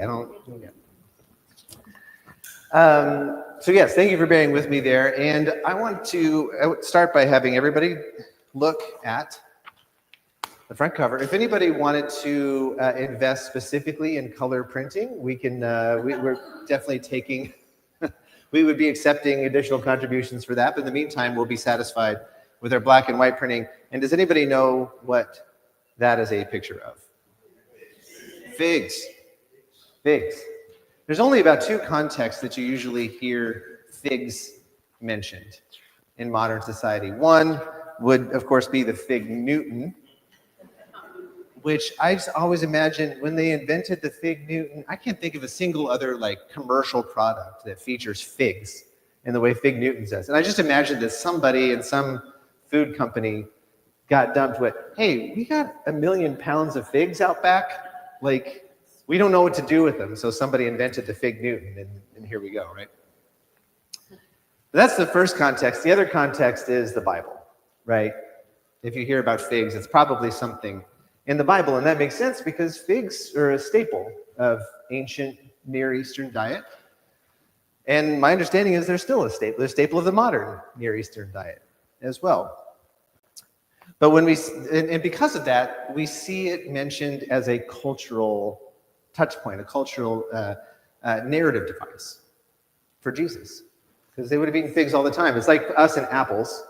I don't. Yeah. So yes, thank you for bearing with me there. And I want to start by having everybody look at the front cover. If anybody wanted to invest specifically in color printing, we can. We're definitely taking. We would be accepting additional contributions for that. But in the meantime, we'll be satisfied with our black and white printing. And does anybody know what that is a picture of? Figs. Figs. There's only about two contexts that you usually hear figs mentioned in modern society. One would, of course, be the fig Newton, which I just always imagined when they invented the fig Newton, I can't think of a single other commercial product that features figs in the way fig Newton does. And I just imagined that somebody in some food company got dumped with, hey, we got 1 million pounds of figs out back. We don't know what to do with them. So somebody invented the fig Newton, and here we go, right? That's the first context. The other context is the Bible, right? If you hear about figs, it's probably something in the Bible, and that makes sense because figs are a staple of ancient Near Eastern diet. And my understanding is they're still a staple. They're a staple of the modern Near Eastern diet as well. But and because of that, we see it mentioned as a cultural touch point, a cultural narrative device for Jesus, because they would have eaten figs all the time. It's like us and apples,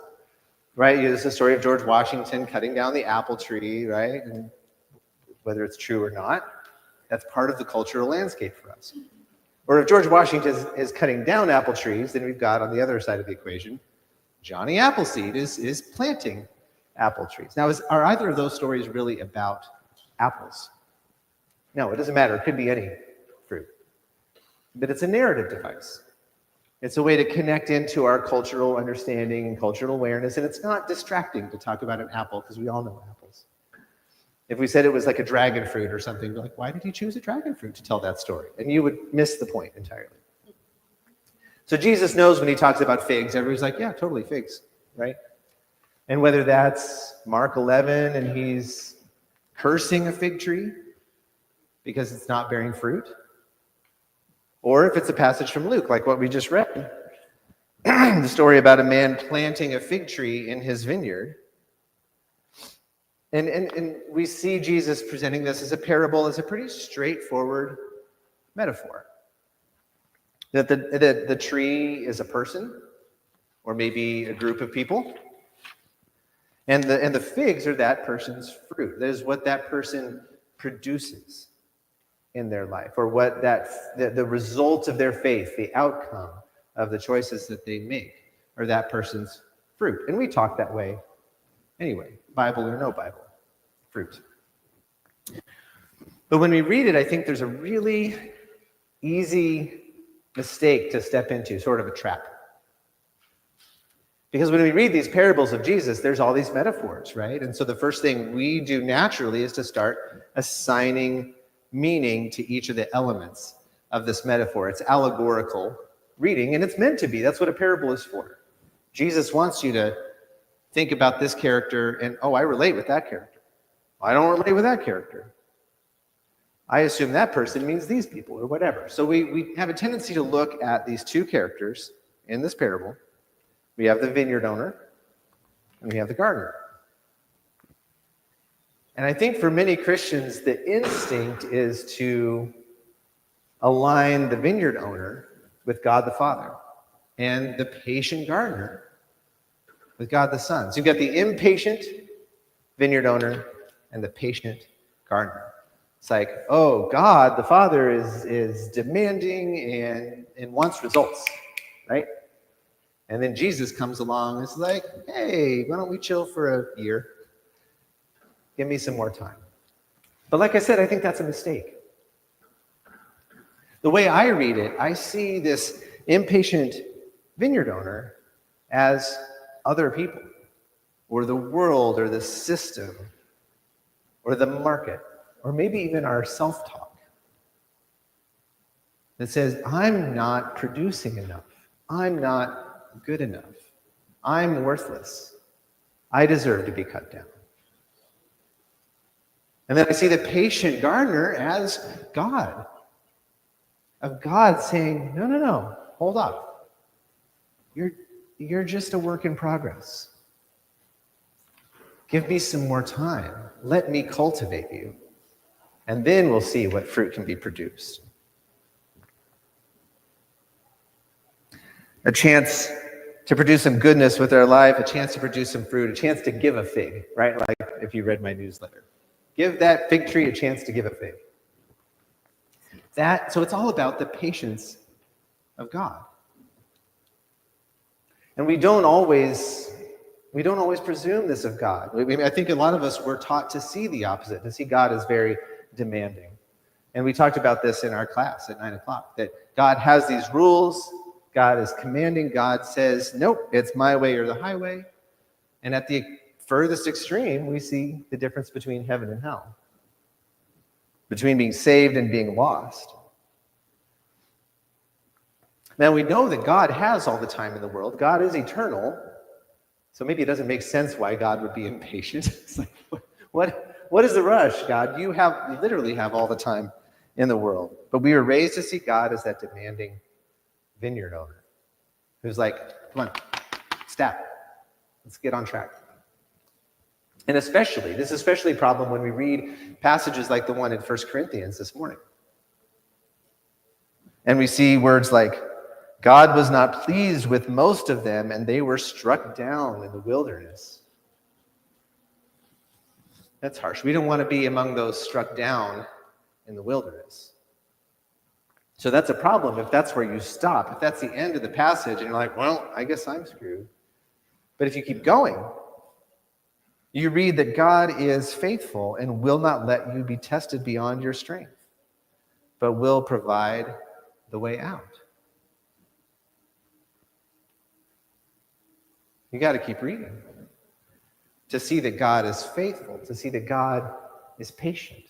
right? There's the story of George Washington cutting down the apple tree, right? And whether it's true or not, that's part of the cultural landscape for us. Or if George Washington is cutting down apple trees, then we've got on the other side of the equation, Johnny Appleseed is planting apple trees. Now, are either of those stories really about apples? No, it doesn't matter. It could be any fruit. But it's a narrative device. It's a way to connect into our cultural understanding and cultural awareness, and it's not distracting to talk about an apple because we all know apples. If we said it was like a dragon fruit or something, like, why did he choose a dragon fruit to tell that story? And you would miss the point entirely. So Jesus knows when he talks about figs, everybody's like, yeah, totally figs, right? And whether that's Mark 11 and he's cursing a fig tree because it's not bearing fruit, or if it's a passage from Luke, like what we just read, the story about a man planting a fig tree in his vineyard. And we see Jesus presenting this as a parable, as a pretty straightforward metaphor. That the tree is a person, or maybe a group of people. And the figs are that person's fruit. That is what that person produces in their life, or what the result of their faith, the outcome of the choices that they make, are that person's fruit. And we talk that way anyway, Bible or no Bible, fruit. But when we read it, I think there's a really easy mistake to step into, sort of a trap. Because when we read these parables of Jesus, there's all these metaphors, right? And so the first thing we do naturally is to start assigning meaning to each of the elements of this metaphor. It's allegorical reading, and it's meant to be. That's what a parable is for. Jesus wants you to think about this character and, oh, I relate with that character. I don't relate with that character. I assume that person means these people or whatever. So we have a tendency to look at these two characters in this parable. We have the vineyard owner and we have the gardener. And I think for many Christians, the instinct is to align the vineyard owner with God the Father and the patient gardener with God the Son. So you've got the impatient vineyard owner and the patient gardener. It's like, oh, God the Father is demanding and wants results, right? And then Jesus comes along and is like, hey, why don't we chill for a year? Give me some more time. But like I said, I think that's a mistake. The way I read it, I see this impatient vineyard owner as other people, or the world, or the system, or the market, or maybe even our self-talk that says, I'm not producing enough. I'm not good enough. I'm worthless. I deserve to be cut down. And then I see the patient gardener as God, of God saying, no, no, no, hold up. You're just a work in progress. Give me some more time. Let me cultivate you. And then we'll see what fruit can be produced. A chance to produce some goodness with our life, a chance to produce some fruit, a chance to give a fig, right? Like if you read my newsletter. Give that fig tree a chance to give a fig. So it's all about the patience of God. And we don't always presume this of God. I think a lot of us were taught to see the opposite, to see God as very demanding. And we talked about this in our class at 9:00, that God has these rules, God is commanding, God says, nope, it's my way or the highway. And at the furthest extreme, we see the difference between heaven and hell, between being saved and being lost. Now, we know that God has all the time in the world. God is eternal. So maybe it doesn't make sense why God would be impatient. It's like, what is the rush, God? You literally have all the time in the world. But we were raised to see God as that demanding vineyard owner who's like, come on, step. Let's get on track. And this is especially a problem when we read passages like the one in 1 Corinthians this morning. And we see words like, God was not pleased with most of them, and they were struck down in the wilderness. That's harsh. We don't want to be among those struck down in the wilderness. So that's a problem if that's where you stop. If that's the end of the passage, and you're like, well, I guess I'm screwed. But if you keep going, you read that God is faithful and will not let you be tested beyond your strength, but will provide the way out. You got to keep reading to see that God is faithful, to see that God is patient.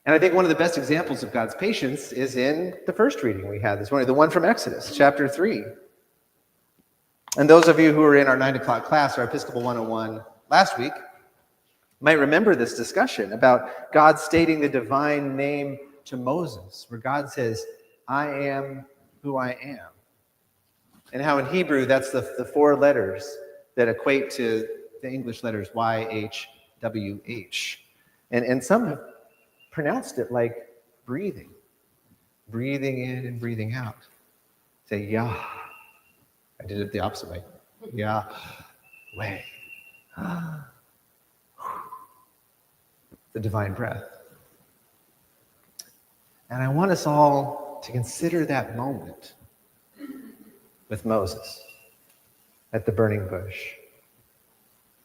And I think one of the best examples of God's patience is in the first reading we had this morning, the one from Exodus, chapter 3. And those of you who were in our 9:00 class, our Episcopal 101 last week, might remember this discussion about God stating the divine name to Moses, where God says, I am who I am. And how in Hebrew, that's the 4 letters that equate to the English letters YHWH. And some have pronounced it like breathing in and breathing out. Say, Yah. I did it the opposite way. Yahweh. The divine breath. And I want us all to consider that moment with Moses at the burning bush,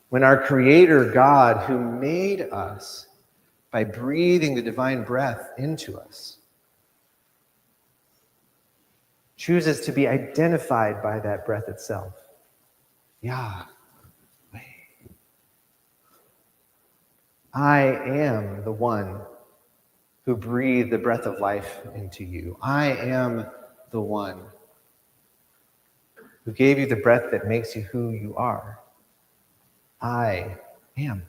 when our Creator God, who made us by breathing the divine breath into us, chooses to be identified by that breath itself. Yahweh. I am the one who breathed the breath of life into you. I am the one who gave you the breath that makes you who you are. I am.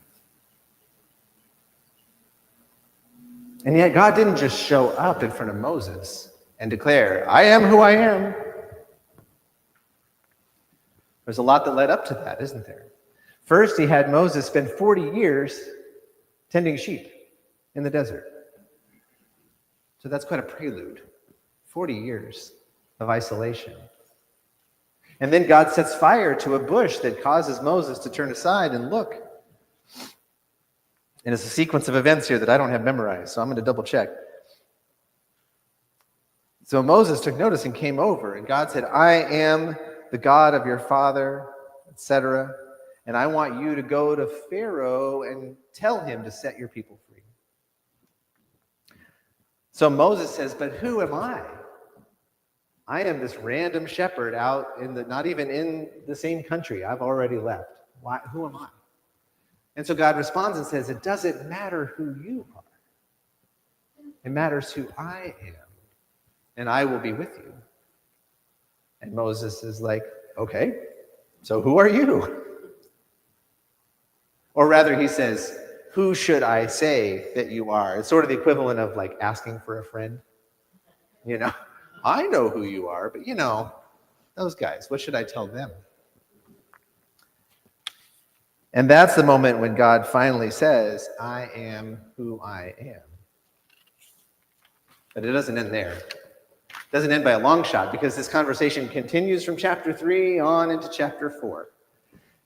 And yet God didn't just show up in front of Moses and declare, I am who I am. There's a lot that led up to that, isn't there? First, he had Moses spend 40 years tending sheep in the desert. So that's quite a prelude. 40 years of isolation. And then God sets fire to a bush that causes Moses to turn aside and look. And it's a sequence of events here that I don't have memorized, so I'm going to double check. So Moses took notice and came over, and God said, I am the God of your father, etc., and I want you to go to Pharaoh and tell him to set your people free. So Moses says, but who am I? I am this random shepherd out not even in the same country. I've already left. Why? Who am I? And so God responds and says, it doesn't matter who you are. It matters who I am, and I will be with you. And Moses is like, okay, so who are you? Or rather, he says, who should I say that you are? It's sort of the equivalent of like asking for a friend. I know who you are, but those guys, what should I tell them? And that's the moment when God finally says, I am who I am. But it doesn't end there. It doesn't end by a long shot, because this conversation continues from chapter 3 on into chapter 4.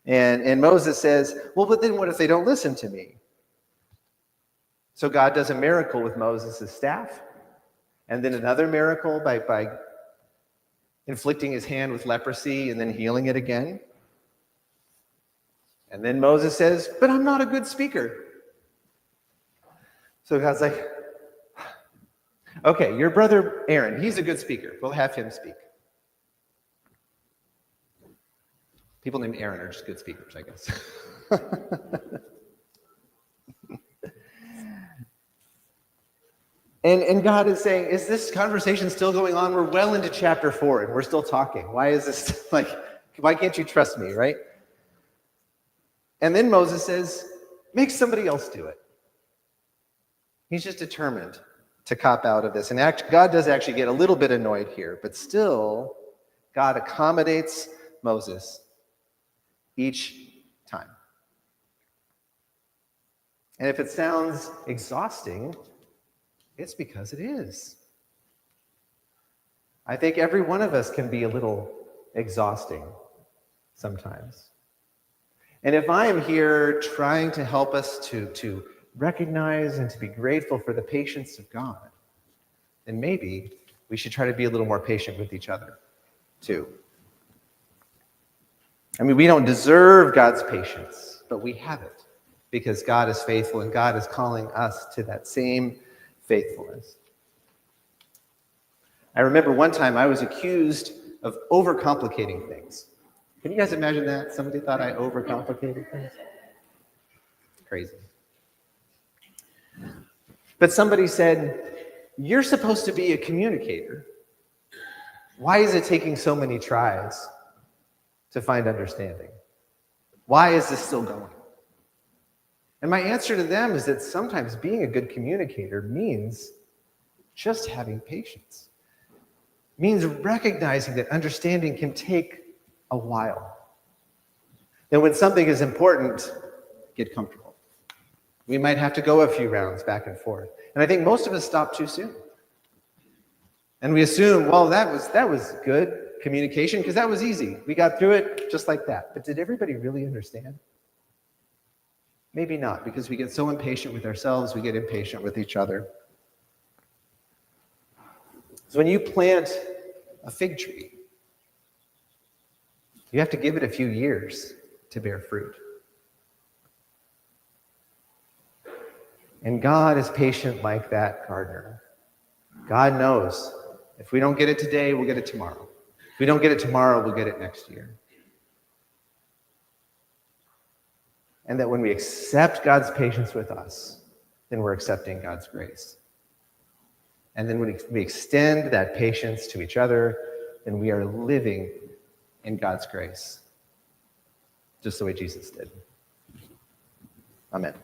And Moses says, well, but then what if they don't listen to me? So God does a miracle with Moses' staff, and then another miracle by inflicting his hand with leprosy and then healing it again. And then Moses says, but I'm not a good speaker. So God's like, okay, your brother Aaron, he's a good speaker. We'll have him speak. People named Aaron are just good speakers, I guess. And God is saying, is this conversation still going on? We're well into chapter 4 and we're still talking. Why is this why can't you trust me, right? And then Moses says, make somebody else do it. He's just determined to cop out of this. And God does actually get a little bit annoyed here, but still, God accommodates Moses each time. And if it sounds exhausting, it's because it is. I think every one of us can be a little exhausting sometimes. And if I am here trying to help us to recognize and to be grateful for the patience of God, then maybe we should try to be a little more patient with each other, too. I mean, we don't deserve God's patience, but we have it because God is faithful and God is calling us to that same faithfulness. I remember one time I was accused of overcomplicating things. Can you guys imagine that? Somebody thought I overcomplicated things? Crazy. But somebody said, you're supposed to be a communicator. Why is it taking so many tries to find understanding? Why is this still going? And my answer to them is that sometimes being a good communicator means just having patience. It means recognizing that understanding can take a while. That when something is important, get comfortable. We might have to go a few rounds back and forth. And I think most of us stop too soon. And we assume, well, that was good communication because that was easy. We got through it just like that. But did everybody really understand? Maybe not, because we get so impatient with ourselves, we get impatient with each other. So when you plant a fig tree, you have to give it a few years to bear fruit. And God is patient like that gardener. God knows if we don't get it today, we'll get it tomorrow. If we don't get it tomorrow, we'll get it next year. And that when we accept God's patience with us, then we're accepting God's grace. And then when we extend that patience to each other, then we are living in God's grace, just the way Jesus did. Amen.